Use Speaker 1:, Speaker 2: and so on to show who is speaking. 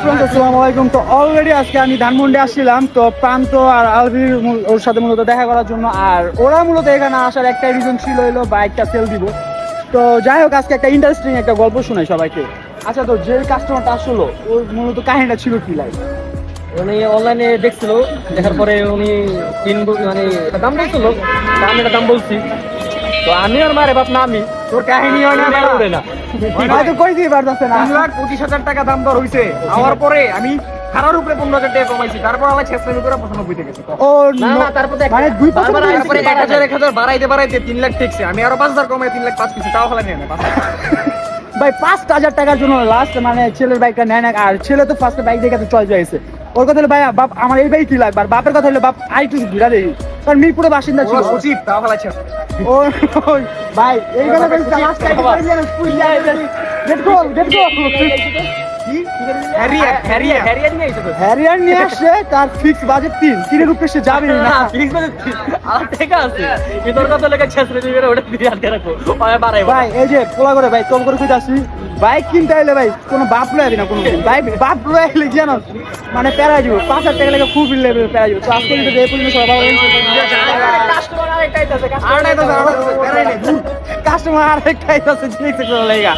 Speaker 1: Friends আসসালামু আলাইকুম। তো অলরেডি আজকে আমি ধানমন্ডি আসছিলাম, তো প্রান্ত আর আলভির ওর সাথে মূলত দেখা করার জন্য। আর ওরা মূলত এখানে আসার একটা রিজন ছিল হলো বাইকটা সেল দিব। তো যাই হোক, আজকে একটা ইন্টারেস্টিং একটা গল্প শোনাই সবাইকে। আচ্ছা, তো যে কাস্টমারটা আসলো ওর মূলত কাহিনীটা ছিল কি লাইক?
Speaker 2: উনি অনলাইনে দেখছিল, দেখার পরে উনি মানে একটা দাম বলছিল, আমি একটা দাম বলছি। তো আমি আর মারে বাপ না, আমি
Speaker 1: তোর কাহিনী হয় না
Speaker 2: উঠে না।
Speaker 1: হয়তো কই দিয়ে পারতেছে না।
Speaker 3: 3,25,000 টাকা দাম দর হইছে। হওয়ার পরে আমি খারার উপরে 15,000 টাকা কমাইছি, তারপর আমার ছেসলামি করে 95 থেকে গেছে।
Speaker 1: ও
Speaker 2: না না, তারপর দেখ,
Speaker 1: মানে 2%
Speaker 2: বারবার
Speaker 3: তারপরে 1,000 বাড়াইতে বাড়াইতে 3 লাখ ঠেকছে। আমি আরো 5,000 কমাই 3 লাখ 5 কিছু তাও হলা নিয়ে না।
Speaker 1: ভাই 5,000 টাকার জন্য লাস্ট মানে ছেলের বাইকটা নেয় না। আর ছেলে তো ফার্স্টে বাইক দেখে তো চয়েস হয়েছে। ওর কথা হলো ভাই বাপ আমার এই বাইক কি লাগবে, আর বাপের কথা হলো বাপ আইটু ঘুরা দেই, কারণ মিরপুরে বাসিন্দা ছিল।
Speaker 3: ওরা সচিব তাও হলা ছেস।
Speaker 1: ও ভাই এইখানে ভাই লাস্ট টাইম করে নিয়ে স্কুল যায়। গেট গো
Speaker 3: কি হ্যারিয়ার নিয়ে আইছে তো।
Speaker 1: হ্যারিয়ার নিয়ে আসছে, তার ফিক্স বাজেট 3 রুপে সে যাবে না।
Speaker 2: না, ফিক্স মানে আর টাকা আছে, ভিতর কত লেখা ছেসরে দিবে, ওটা দিয়ে আটকে রাখো, ওই বাড়াই
Speaker 1: ভাই এই যে পোলা করে ভাই তোম করে কইতাছি, বাইক কিনতে আইলে ভাই কোনো বাপ লয়ে আবি না, কোনো ভাই বাপ লয়ে আইলে জানো মানে প্যারা দিব। 5,000 টাকা লেগে খুব লেভেল প্যারা দিব। তো আজকে কিন্তু এই পর্যন্ত সবাই ভালো
Speaker 2: কাস্টমার আরেকটাই আছে,
Speaker 1: কাস্টমার আরেকটাই আছে জিনিস লাগা।